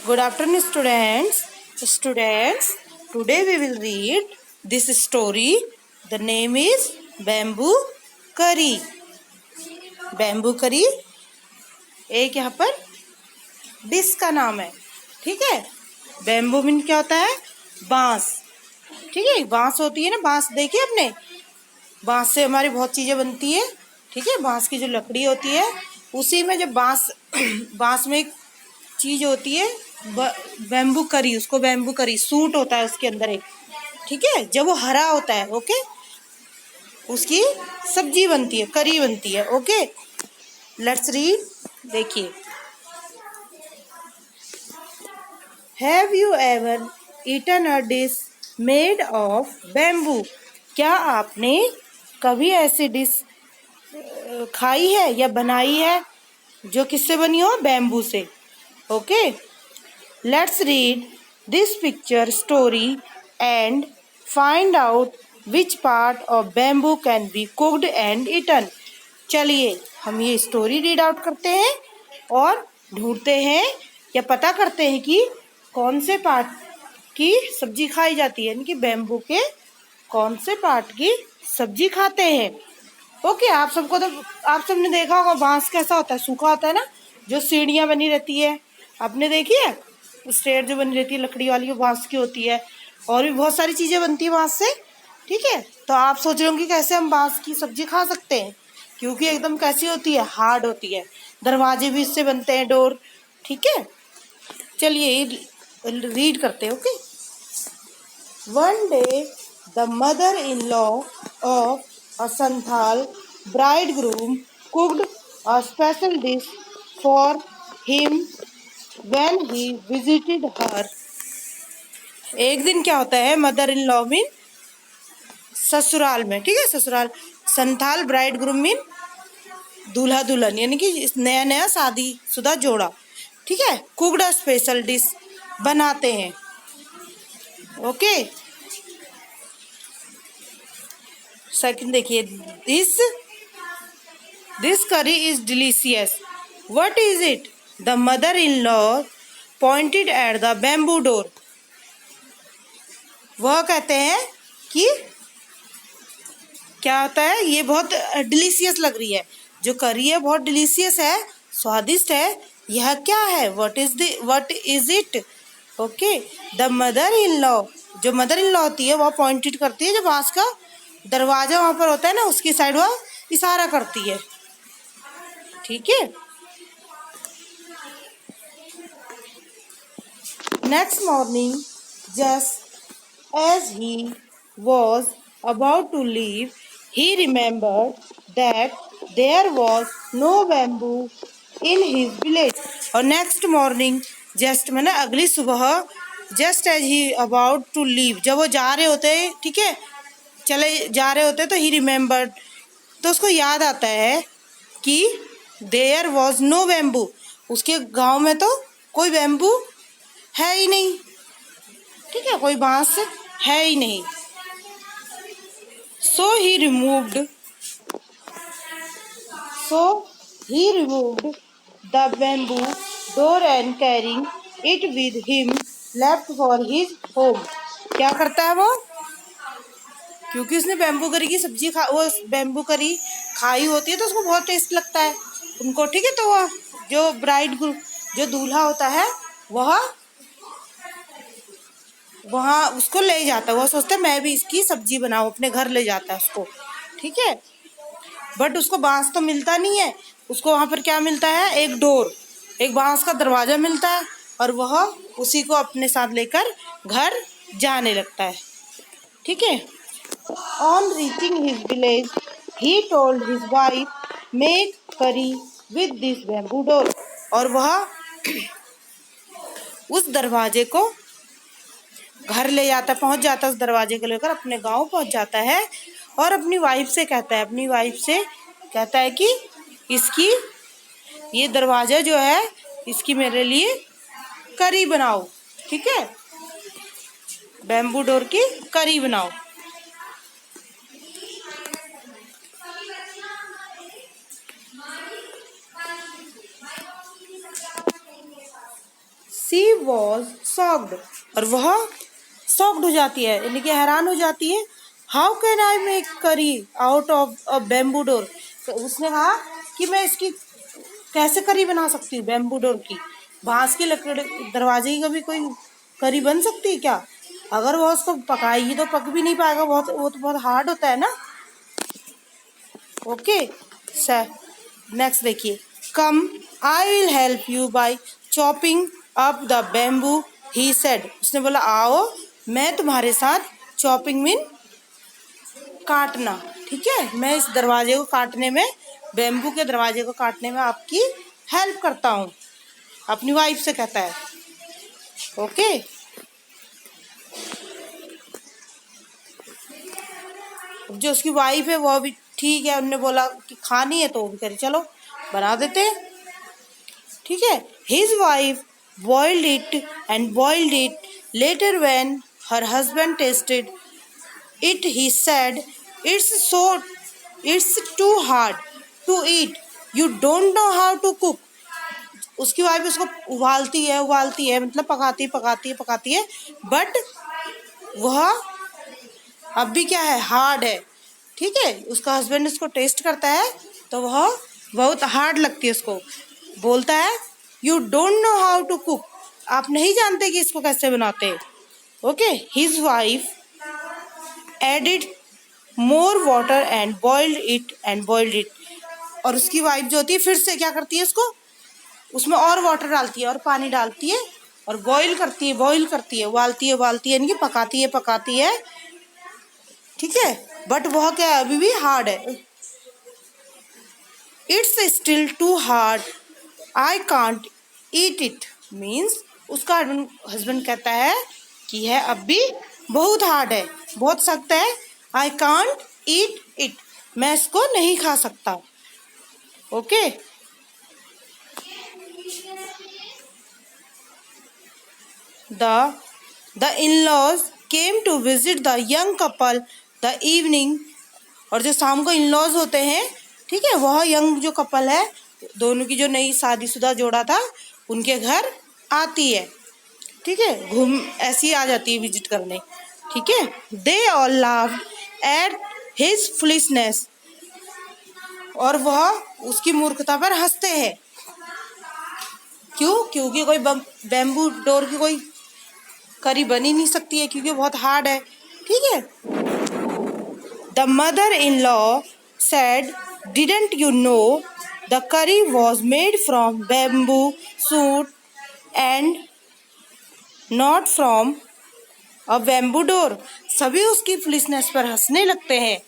Good afternoon, students. Students, today we will read this story. The name is Bamboo Curry. Bamboo curry एक यहाँ पर dish का नाम है, ठीक है। बैम्बू मीन क्या होता है? बांस, ठीक है। बांस होती है ना, बांस देखिए अपने, बांस से हमारी बहुत चीजें बनती है, ठीक है। बांस की जो लकड़ी होती है उसी में जब बांस बांस में एक चीज होती है बैम्बू करी, उसको बैम्बू करी सूट होता है उसके अंदर एक, ठीक है। जब वो हरा होता है, ओके, उसकी सब्जी बनती है, करी बनती है, ओके। लेट्स रीड, देखिए। Have you ever eaten a dish made of bamboo? क्या आपने कभी ऐसी डिश खाई है या बनाई है जो किससे बनी हो? बैम्बू से, okay. Let's read this picture story and find out which part of bamboo can be cooked and eaten. चलिए हम ये स्टोरी रीड आउट करते हैं और ढूंढते हैं या पता करते हैं कि कौन से पार्ट की सब्जी खाई जाती है, यानी कि बैम्बू के कौन से पार्ट की सब्जी खाते हैं, ओके। आप सबने देखा होगा बांस कैसा होता है, सूखा होता है ना, जो सीढ़ियाँ बनी रहती है, आपने देखी है? स्टेयर जो बनी रहती है लकड़ी वाली, वो बांस की होती है। और भी बहुत सारी चीजें बनती है बांस से, ठीक है। तो आप सोच रहे होंगे कैसे हम बांस की सब्जी खा सकते हैं, क्योंकि एकदम कैसी होती है, हार्ड होती है। दरवाजे भी इससे बनते हैं, डोर, ठीक है। चलिए रीड करते हैं, okay. One day the mother in law of a Santhal bridegroom cooked a special dish for him when he visited her. एक दिन क्या होता है, मदर इन लॉ मीन ससुराल में, ठीक है, ससुराल। संथाल ब्राइड ग्रूम मीन दूल्हा दुल्हन, यानी कि नया नया शादी शुदा जोड़ा, ठीक है। कुक्ड अ स्पेशल डिश, बनाते हैं, ओके। सेकंड देखिए, this curry is delicious. What is it? The mother-in-law pointed at the bamboo door. वह कहते हैं कि क्या होता है, ये बहुत डिलीशियस लग रही है, जो करी है बहुत डिलीशियस है, स्वादिष्ट है। यह क्या है? What is it? Okay. The mother in law, जो मदर इन लॉ होती है वह पॉइंटेड करती है, जो बांस का दरवाजा वहां पर होता है ना, उसकी साइड वह इशारा करती है, ठीक है। Next morning, just as he was about to leave, he remembered that there was no bamboo in his village. और next morning, just मैंने अगली सुबह, just as he about to leave, जब वो जा रहे होते हैं, ठीक है, चले जा रहे होते, तो he remembered, तो उसको याद आता है कि there was no bamboo, उसके गांव में तो कोई बैम्बू है ही नहीं, ठीक है, कोई बांस है ही नहीं। So he removed the bamboo door and carrying it with him left for his home. क्या करता है वो? क्योंकि उसने बैम्बू करी की सब्जी वो बैम्बू करी खाई होती है, तो उसको बहुत टेस्ट लगता है उनको, ठीक है। तो वह जो जो दूल्हा होता है वहाँ उसको ले जाता है, वो सोचता है मैं भी इसकी सब्जी बनाऊं, अपने घर ले जाता है उसको, ठीक है। बट उसको बांस तो मिलता नहीं है, उसको वहां पर क्या मिलता है, एक डोर, एक बांस का दरवाजा मिलता है, और वह उसी को अपने साथ लेकर घर जाने लगता है, ठीक है। On reaching his village he told his wife make करी विद दिस बैम्बू डोर। और वह उस दरवाजे को घर ले जाता, पहुंच जाता, उस दरवाजे को लेकर अपने गांव पहुंच जाता है, और अपनी वाइफ से कहता है कि इसकी ये दरवाजा जो है, इसकी मेरे लिए करी बनाओ, ठीक है, बैम्बू डोर की करी बनाओ। शी वॉज शॉक्ड, और वह शॉक्ड हो जाती है, यानी कि हैरान हो जाती है। हाउ कैन आई मेक करी out of a bamboo door, तो उसने कहा कि मैं इसकी कैसे करी बना सकती हूँ, बैम्बू डोर की, बांस की लकड़ी दरवाजे की कभी कोई करी बन सकती है क्या? अगर वो उसको पकाएगी तो पक भी नहीं पाएगा, बहुत वो तो बहुत हार्ड होता है ना। ओके सर, नेक्स्ट देखिए, come I will help you by chopping up the bamboo he said, उसने बोला आओ मैं तुम्हारे साथ चॉपिंग मीन काटना, ठीक है, मैं इस दरवाजे को काटने में, बैम्बू के दरवाजे को काटने में आपकी हेल्प करता हूँ, अपनी वाइफ से कहता है। ओके, जो उसकी वाइफ है वो भी ठीक है, उन्होंने बोला कि खानी है तो वो भी करे चलो बना देते हैं, ठीक है। His wife boiled it and boiled it, later when her husband tasted it he said it's too hard to eat, you don't know how to cook. उसकी वाइफ उसको उबालती है मतलब पकाती है, बट वह अब भी क्या है, हार्ड है, ठीक है। उसका हस्बैंड उसको टेस्ट करता है तो वह बहुत हार्ड लगती है उसको, बोलता है you don't know how to cook, आप नहीं जानते कि इसको कैसे बनाते हैं। Okay, his wife added more water and boiled it, और उसकी वाइफ जो होती है फिर से क्या करती है, उसको उसमें और वाटर डालती है और पानी डालती है और बॉईल करती है, उबालती है यानी कि पकाती है, ठीक है। बट वह क्या है, अभी भी हार्ड है। It's still too hard I can't eat it, means उसका हस्बैंड कहता है कि यह अब भी बहुत हार्ड है, बहुत सख्त है, आई कांट ईट इट, मैं इसको नहीं खा सकता। Okay, the in-laws came to visit the young couple the evening, और जो शाम को इन-लॉज होते हैं, ठीक है, वह यंग जो कपल है, दोनों की जो नई शादीशुदा जोड़ा था उनके घर आती है, ठीक है, घूम ऐसी आ जाती है विजिट करने, ठीक है। दे ऑल लाव एट हिज फुलिशनेस, और वह उसकी मूर्खता पर हंसते हैं, क्यों? क्योंकि कोई बैम्बू डोर की कोई करी बन ही नहीं सकती है क्योंकि बहुत हार्ड है, ठीक है। The mother in law said didn't you know the करी was made from bamboo suit and not from a bamboo door, सभी उसकी फुलिशनेस पर हंसने लगते हैं,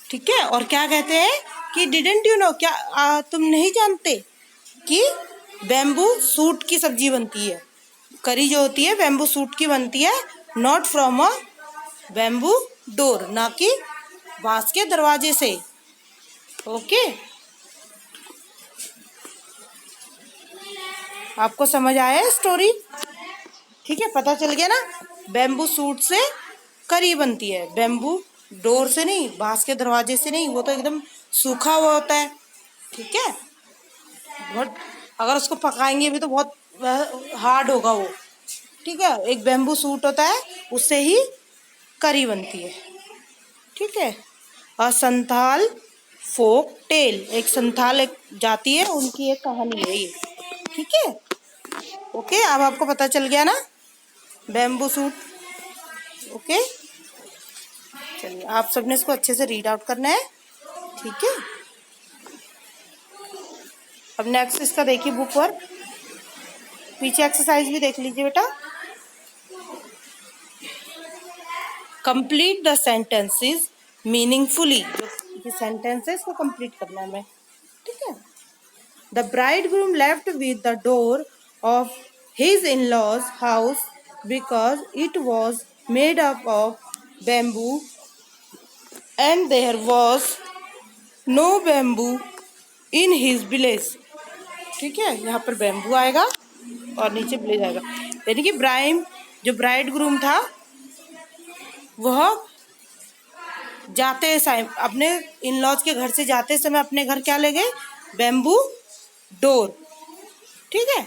ठीक है, और क्या कहते हैं कि डिडंट यू नो, क्या तुम नहीं जानते कि बैम्बू सूट की सब्जी बनती है, करी जो होती है बैम्बू सूट की बनती है, not from a bamboo door, ना कि बांस के दरवाजे से। ओके, आपको समझ आया स्टोरी? ठीक है, पता चल गया ना, बैम्बू सूट से करी बनती है, बैम्बू डोर से नहीं, बांस के दरवाजे से नहीं, वो तो एकदम सूखा हुआ होता है, ठीक है, बहुत, अगर उसको पकाएंगे भी तो बहुत हार्ड होगा वो, ठीक है। एक बैम्बू सूट होता है उससे ही करी बनती है, ठीक है। और संथाल फोक टेल, एक संथाल एक जाति है, उनकी एक कहानी है ये, ठीक है। ओके, अब आपको पता चल गया ना बैम्बू सूट। ओके, चलिए आप सबने इसको अच्छे से रीड आउट करना है, ठीक है। अब नेक्स्ट इसका देखिए बुक वर्क, पीछे एक्सरसाइज भी देख लीजिए बेटा। कंप्लीट द सेंटेंसेस मीनिंगफुली, जो सेंटेंस है इसको कंप्लीट करना है हमें, ठीक है। The bridegroom left with the door of his in-laws house because it was made up of bamboo and there was no bamboo in his village, ठीक है, यहाँ पर बैम्बू आएगा और नीचे विलेज आएगा, यानी कि जो ब्राइड ग्रूम था वह जाते समय अपने इन लॉज के घर से जाते समय अपने घर क्या ले गए, बैम्बू डोर, ठीक है।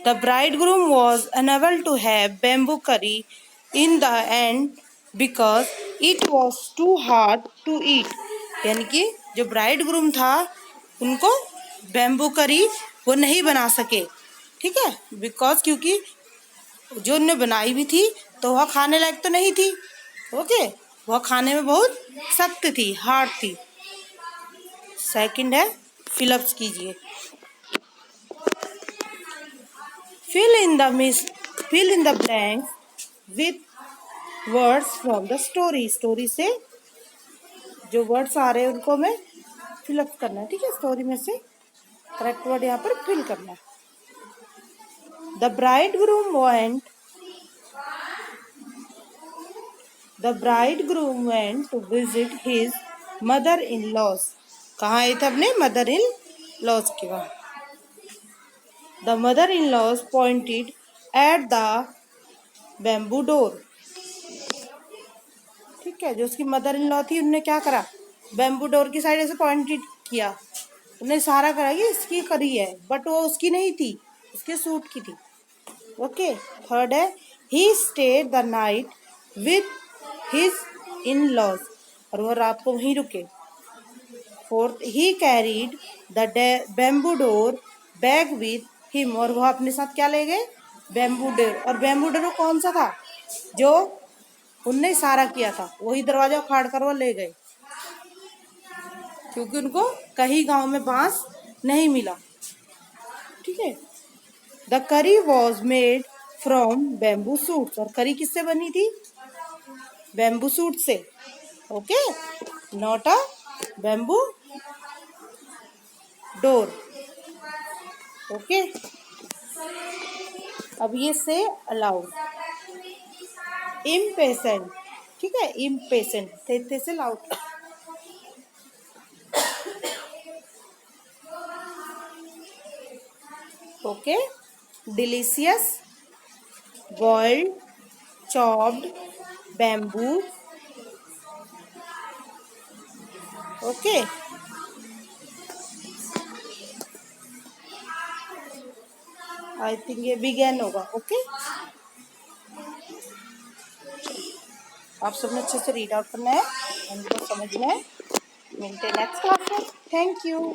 The bridegroom was unable to have bamboo curry in the end because it was too hard to eat. यानी कि जो bridegroom था उनको bamboo curry वो नहीं बना सके, ठीक है, because क्योंकि जो उनने बनाई भी थी तो वह खाने लायक तो नहीं थी, ओके, वह खाने में बहुत सख्त थी, हार्ड थी। सेकंड है, फिलअप्स कीजिए। fill in the blanks with words from the story। Story से जो वर्ड्स आ रहे हैं उनको हमें फिलअप करना है, ठीक है, स्टोरी में से करेक्ट वर्ड यहाँ पर फिल करना है। The bridegroom went to visit his mother-in-laws। कहाँ आए थे अपने mother-in-laws के वहाँ। The mother-in-laws pointed at the bamboo door। ठीक है, जो उसकी मदर इन लॉ थी उन्होंने क्या करा, बैम्बू डोर की साइड ऐसे पॉइंटेड किया, उन्हें इशारा करा कि इसकी करी है, बट वो उसकी नहीं थी, उसके सूट की थी, ओके। थर्ड है, he stayed the night with his in-laws, और वह रात को वहीं रुके। Fourth, he carried the bamboo door bag with him, और वह अपने साथ क्या ले गए, बैम्बू डोर। और बैम्बू डोर कौन सा था, जो उनने इशारा किया था, वही दरवाजा उखाड़ कर वो ले गए, क्योंकि उनको कहीं गांव में बांस नहीं मिला, ठीक है। द करी was made from bamboo suits, और करी किससे बनी थी, बैम्बू सूट से, okay, not a bamboo door, okay. अब ये से अलाउड, इम्पेशेंट, ठीक है, इम्पेशेंट थे से loud, okay. Delicious, boiled, chopped, bamboo, okay. I think ये बिगेन होगा, ओके। आप सबने अच्छे से रीड आउट करना है, उनको समझना है। मिलते हैं नेक्स्ट क्लास में, थैंक यू।